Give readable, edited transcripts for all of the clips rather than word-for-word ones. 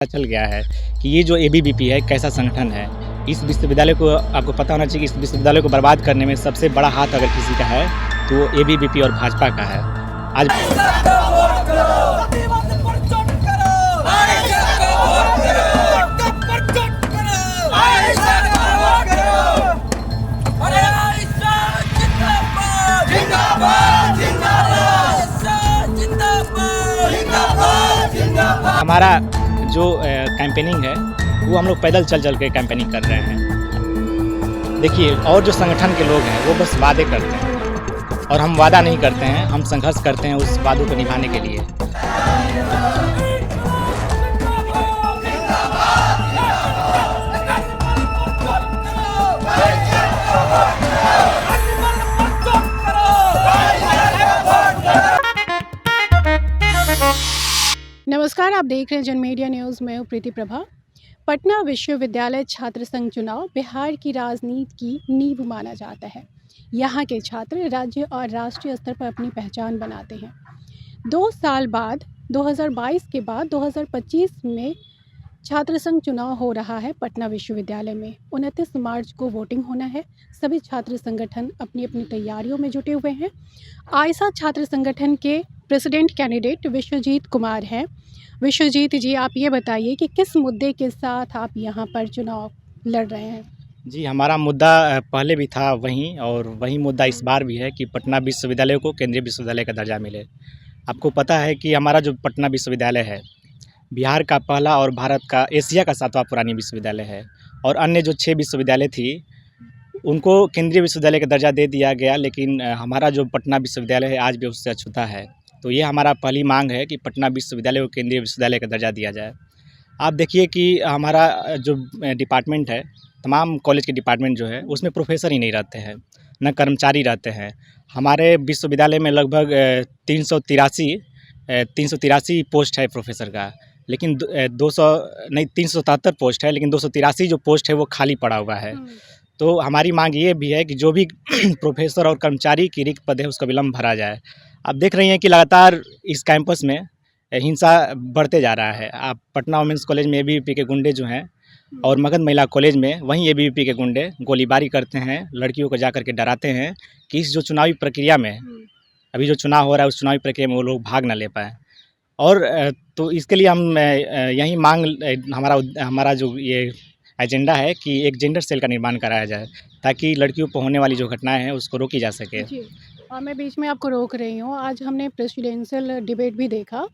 पता चल गया है कि ये जो एबीवीपी है कैसा संगठन है। इस विश्वविद्यालय को आपको पता होना चाहिए कि इस विश्वविद्यालय को बर्बाद करने में सबसे बड़ा हाथ अगर किसी का है तो वो एबीवीपी और भाजपा का है। आज हमारा जो कैंपेनिंग है वो हम लोग पैदल चल के कैंपेनिंग कर रहे हैं। देखिए, और जो संगठन के लोग हैं वो बस वादे करते हैं और हम वादा नहीं करते हैं, हम संघर्ष करते हैं उस वादों को निभाने के लिए। नमस्कार, आप देख रहे हैं जनमीडिया न्यूज़ में प्रीति प्रभा। पटना विश्वविद्यालय छात्र संघ चुनाव बिहार की राजनीति की नींव माना जाता है। यहाँ के छात्र राज्य और राष्ट्रीय स्तर पर अपनी पहचान बनाते हैं। 2 साल बाद 2022 के बाद 2025 में छात्र संघ चुनाव हो रहा है पटना विश्वविद्यालय में। 29 मार्च को वोटिंग होना है। सभी छात्र संगठन अपनी अपनी तैयारियों में जुटे हुए हैं। आयसा छात्र संगठन के प्रेसिडेंट कैंडिडेट विश्वजीत कुमार हैं। विश्वजीत जी, आप ये बताइए कि किस मुद्दे के साथ आप यहाँ पर चुनाव लड़ रहे हैं? जी, हमारा मुद्दा पहले भी था वहीं, और वही मुद्दा इस बार भी है कि पटना विश्वविद्यालय को केंद्रीय विश्वविद्यालय का दर्जा मिले। आपको पता है कि हमारा जो पटना विश्वविद्यालय है बिहार का पहला और भारत का एशिया का 7वां पुरानी विश्वविद्यालय है, और अन्य जो 6 विश्वविद्यालय थी उनको केंद्रीय विश्वविद्यालय का दर्जा दे दिया गया, लेकिन हमारा जो पटना विश्वविद्यालय है आज भी उससे अछूता है। तो ये हमारा पहली मांग है कि पटना विश्वविद्यालय को केंद्रीय विश्वविद्यालय का दर्जा दिया जाए। आप देखिए कि हमारा जो डिपार्टमेंट है, तमाम कॉलेज के डिपार्टमेंट जो है उसमें प्रोफेसर ही नहीं रहते हैं, न कर्मचारी रहते हैं। हमारे विश्वविद्यालय में लगभग 383 पोस्ट है प्रोफेसर का, लेकिन 377 पोस्ट है, लेकिन 283 जो पोस्ट है वो खाली पड़ा हुआ है। तो हमारी मांग ये भी है कि जो भी प्रोफेसर और कर्मचारी की रिक्त पद है उसका विलम्ब भरा जाए। आप देख रही हैं कि लगातार इस कैंपस में हिंसा बढ़ते जा रहा है। आप पटना वुमेंस कॉलेज में एबीवीपी के गुंडे जो हैं, और मगध महिला कॉलेज में वहीं एबीवीपी के गुंडे गोलीबारी करते हैं, लड़कियों को जा कर के डराते हैं कि इस जो चुनावी प्रक्रिया में अभी जो चुनाव हो रहा है उस चुनावी प्रक्रिया में वो लोग भाग ना ले पाएँ। और तो इसके लिए हम यही मांग हमारा जो ये एजेंडा है कि एक जेंडर सेल का निर्माण कराया जाए ताकि लड़कियों पर होने वाली जो घटनाएं हैं उसको रोकी जा सके। जी, और मैं बीच में आपको रोक रही हूँ। आज हमने प्रेसिडेंशियल डिबेट भी देखा।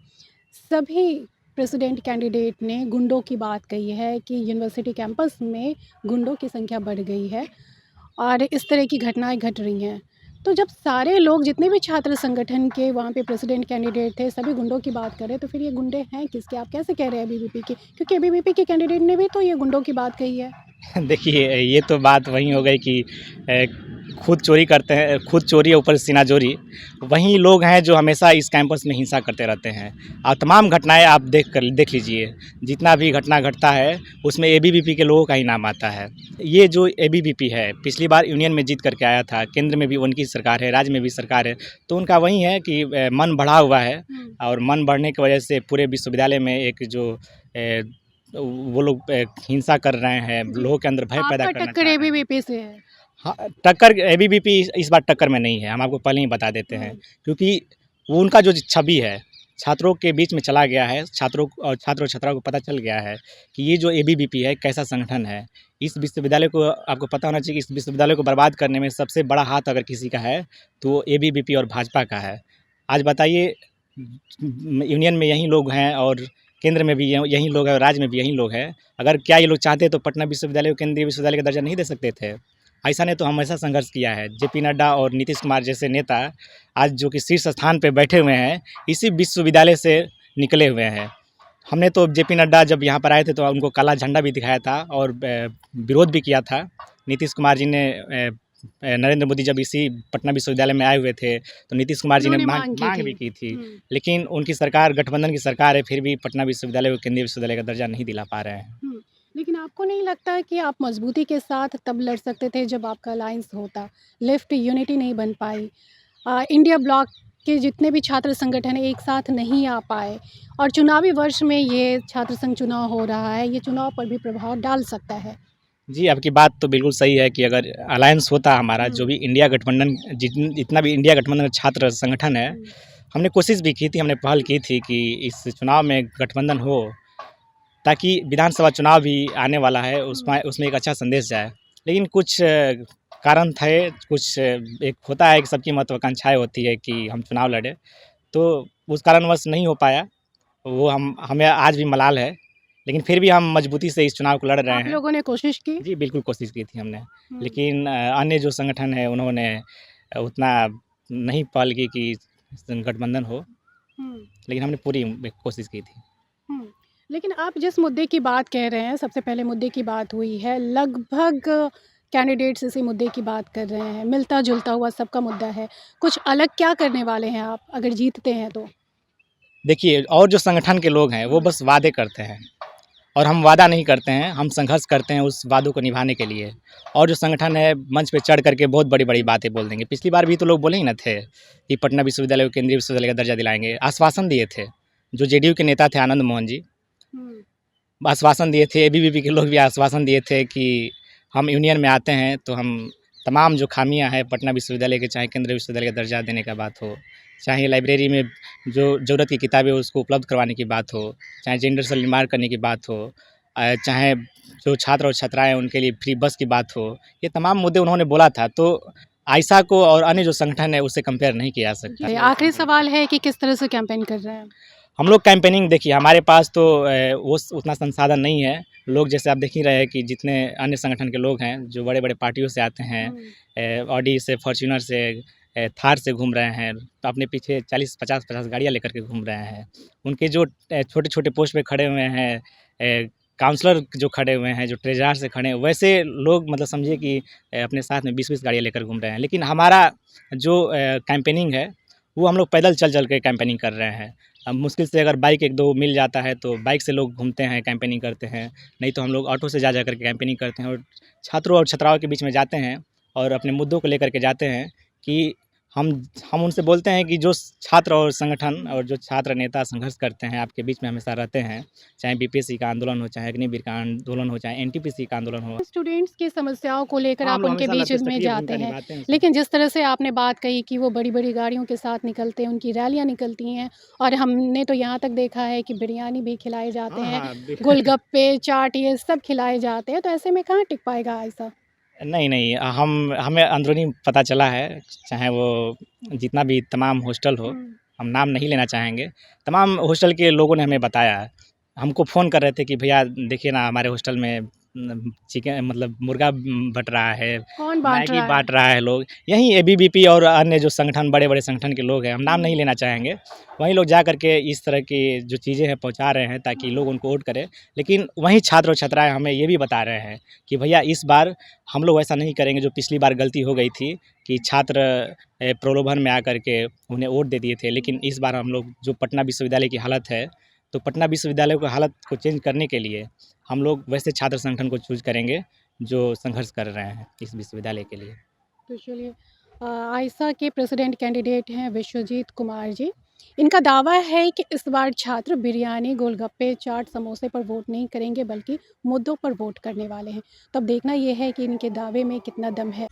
सभी प्रेसिडेंट कैंडिडेट ने गुंडों की बात कही है कि यूनिवर्सिटी कैंपस में गुंडों की संख्या बढ़ गई है और इस तरह की घटनाएं घट रही हैं। तो जब सारे लोग, जितने भी छात्र संगठन के वहाँ पे प्रेसिडेंट कैंडिडेट थे, सभी गुंडों की बात कर रहे हैं, तो फिर ये गुंडे हैं किसके? आप कैसे कह रहे हैं एबीवीपी के? क्योंकि एबीवीपी के कैंडिडेट ने भी तो ये गुंडों की बात कही है। देखिए, ये तो बात वही हो गई कि खुद चोरी करते हैं, खुद चोरी है ऊपर सीना चोरी। वही लोग हैं जो हमेशा इस कैंपस में हिंसा करते रहते हैं, और तमाम घटनाएं आप देख लीजिए। जितना भी घटना घटता है उसमें एबीवीपी के लोगों का ही नाम आता है। ये जो एबीवीपी है पिछली बार यूनियन में जीत करके आया था, केंद्र में भी उनकी सरकार है, राज्य में भी सरकार है, तो उनका वही है कि मन बढ़ा हुआ है, और मन बढ़ने की वजह से पूरे विश्वविद्यालय में एक जो वो लोग हिंसा कर रहे हैं, लोगों के अंदर भय पैदा करना टक्कर एबीवीपी से है। हाँ, टक्कर एबीवीपी इस बार टक्कर में नहीं है, हम आपको पहले ही बता देते हैं, क्योंकि वो उनका जो छवि है छात्रों के बीच में चला गया है। छात्रों और छात्राओं को पता चल गया है कि ये जो एबीवीपी है कैसा संगठन है। इस विश्वविद्यालय को आपको पता होना चाहिए कि इस विश्वविद्यालय को बर्बाद करने में सबसे बड़ा हाथ अगर किसी का है तो वो एबीवीपी और भाजपा का है। आज बताइए, यूनियन में यही लोग हैं और केंद्र में भी यही लोग हैं और राज्य में भी यही लोग हैं। अगर क्या ये लोग चाहते तो पटना विश्वविद्यालय को केंद्रीय विश्वविद्यालय का दर्जा नहीं दे सकते थे? ऐसा ने तो हमेशा संघर्ष किया है। जेपी नड्डा और नीतीश कुमार जैसे नेता आज जो कि शीर्ष स्थान पे बैठे हुए हैं, इसी विश्वविद्यालय से निकले हुए हैं। हमने तो जेपी नड्डा जब यहाँ पर आए थे तो उनको काला झंडा भी दिखाया था और विरोध भी किया था। नीतीश कुमार जी ने नरेंद्र मोदी जब इसी पटना विश्वविद्यालय में आए हुए थे तो नीतीश कुमार जी ने मांग भी की थी, लेकिन उनकी सरकार गठबंधन की सरकार है, फिर भी पटना विश्वविद्यालय को केंद्रीय विश्वविद्यालय का दर्जा नहीं दिला पा रहे हैं। लेकिन आपको नहीं लगता कि आप मजबूती के साथ तब लड़ सकते थे जब आपका अलायंस होता? लेफ्ट यूनिटी नहीं बन पाई, इंडिया ब्लॉक कि जितने भी छात्र संगठन एक साथ नहीं आ पाए और चुनावी वर्ष में ये छात्र संघ चुनाव हो रहा है, ये चुनाव पर भी प्रभाव डाल सकता है। जी, आपकी बात तो बिल्कुल सही है कि अगर अलायंस होता हमारा, जो भी इंडिया गठबंधन जितना भी इंडिया गठबंधन छात्र संगठन है, हमने कोशिश भी की थी, हमने पहल की थी कि इस चुनाव में गठबंधन हो, ताकि विधानसभा चुनाव भी आने वाला है, उसमें उसमें एक अच्छा संदेश जाए। लेकिन कुछ कारण थे, कुछ एक होता है कि सबकी महत्वाकांक्षाएँ होती है कि हम चुनाव लड़ें, तो उस कारणवश नहीं हो पाया। वो हमें आज भी मलाल है, लेकिन फिर भी हम मजबूती से इस चुनाव को लड़ रहे आप हैं। लोगों ने कोशिश की? जी, बिल्कुल कोशिश की थी हमने, हुँ। लेकिन अन्य जो संगठन है उन्होंने उतना नहीं पहल की कि गठबंधन हो, हुँ, लेकिन हमने पूरी कोशिश की थी। हुँ। लेकिन आप जिस मुद्दे की बात कह रहे हैं, सबसे पहले मुद्दे की बात हुई है, लगभग कैंडिडेट्स इसी मुद्दे की बात कर रहे हैं, मिलता-जुलता हुआ सबका मुद्दा है। कुछ अलग क्या करने वाले हैं आप, अगर जीतते हैं तो? देखिए, और जो संगठन के लोग हैं वो बस वादे करते हैं और हम वादा नहीं करते हैं, हम संघर्ष करते हैं उस वादों को निभाने के लिए। और जो संगठन है मंच पे चढ़ कर के बहुत बड़ी-बड़ी बातें बोल देंगे। पिछली बार भी तो लोग बोले ही ना थे कि पटना विश्वविद्यालय को केंद्रीय विश्वविद्यालय का दर्जा दिलाएँगे, आश्वासन दिए थे। जो जेडीयू के नेता थे आनंद मोहन जी, हुँ, आश्वासन दिए थे, एबीवीपी के लोग भी आश्वासन दिए थे कि हम यूनियन में आते हैं तो हम तमाम जो खामियां हैं पटना विश्वविद्यालय के, चाहे केंद्रीय विश्वविद्यालय का दर्जा देने का बात हो, चाहे लाइब्रेरी में जो ज़रूरत की किताबें उसको उपलब्ध करवाने की बात हो, चाहे जेंडर से निर्माण करने की बात हो, चाहे जो छात्र और छात्राएँ हैं उनके लिए फ्री बस की बात हो, ये तमाम मुद्दे उन्होंने बोला था। तो आइसा को और अन्य जो संगठन है उससे कंपेयर नहीं किया जा सकता। जी, आखिरी सवाल है कि किस तरह से कैंपेन कर रहे हैं? हम लोग कैंपेनिंग देखिए हमारे पास तो वो उतना संसाधन नहीं है। लोग जैसे आप देख ही रहे हैं कि जितने अन्य संगठन के लोग हैं, जो बड़े-बड़े पार्टियों से आते हैं, ऑडी से, फॉर्च्यूनर से, थार से घूम रहे हैं, तो अपने पीछे 40, 50 गाड़ियाँ लेकर के घूम रहे हैं। उनके जो छोटे-छोटे पोस्ट पे खड़े हुए हैं, काउंसलर जो खड़े हुए हैं, जो ट्रेज़रार से खड़े हैं, वैसे लोग मतलब समझिए कि अपने साथ में 20-20 गाड़ियाँ लेकर घूम रहे हैं। लेकिन हमारा जो कैंपेनिंग है, वो हम लोग पैदल चल-चल के कैंपेनिंग कर रहे हैं। अब मुश्किल से अगर बाइक 1-2 मिल जाता है तो बाइक से लोग घूमते हैं, कैंपेनिंग करते हैं। नहीं तो हम लोग ऑटो से जा कर के कैंपेनिंग करते हैं और छात्रों और छात्राओं के बीच में जाते हैं और अपने मुद्दों को लेकर के जाते हैं कि हम हम उनसे बोलते हैं कि जो छात्र और संगठन और जो छात्र नेता संघर्ष करते हैं, आपके बीच में हमेशा रहते हैं। चाहे बीपीएससी का आंदोलन हो, चाहे अग्निवीर का आंदोलन हो, चाहे एनटीपीसी का आंदोलन हो। स्टूडेंट्स की समस्याओं को लेकर हाँ, हम आप लोग उनके हमेशा बीच लड़ते में सक्रिय जाते भूमिका हैं। निभाते हैं। लेकिन जिस तरह से आपने बात कही कि वो बड़ी-बड़ी गाड़ियों के साथ निकलते हैं, उनकी रैलियाँ निकलती हैं और हमने तो यहाँ तक देखा है कि बिरयानी भी खिलाए जाते हाँ, हैं, हाँ, गोलगप्पे, चाट ये सब खिलाए जाते हैं, तो ऐसे में कहाँ टिक पाएगा ऐसा? नहीं, हमें अंदरूनी पता चला है, चाहे वो जितना भी तमाम हॉस्टल हो, हुँ, हम नाम नहीं लेना चाहेंगे। तमाम हॉस्टल के लोगों ने हमें बताया है। हमको फ़ोन कर रहे थे कि भैया देखिए ना हमारे हॉस्टल में चिकन मतलब मुर्गा बँट रहा है, कौन बाँट मैगी रहा है? बाँट रहा है लोग। यहीं एबीवीपी और अन्य जो संगठन बड़े-बड़े संगठन के लोग हैं, हम नाम नहीं लेना चाहेंगे। वहीं लोग जा कर के इस तरह की जो चीज़ें हैं पहुँचा रहे हैं ताकि लोग उनको वोट करें। लेकिन वहीं छात्र और छात्राएँ हमें ये भी बता रहे हैं कि भैया इस बार हम लोग ऐसा नहीं करेंगे जो पिछली बार गलती हो गई थी कि छात्र प्रलोभन में आकर के उन्हें वोट दे दिए थे। लेकिन इस बार हम लोग जो पटना विश्वविद्यालय की हालत है, तो पटना विश्वविद्यालय की हालत को चेंज करने के लिए हम लोग वैसे छात्र संगठन को चूज़ करेंगे जो संघर्ष कर रहे हैं इस विश्वविद्यालय के लिए। तो चलिए आइसा के प्रेसिडेंट कैंडिडेट हैं विश्वजीत कुमार जी। इनका दावा है कि इस बार छात्र बिरयानी, गोलगप्पे, चाट, समोसे पर वोट नहीं करेंगे बल्कि मुद्दों पर वोट करने वाले हैं। तो अब देखना ये है कि इनके दावे में कितना दम है।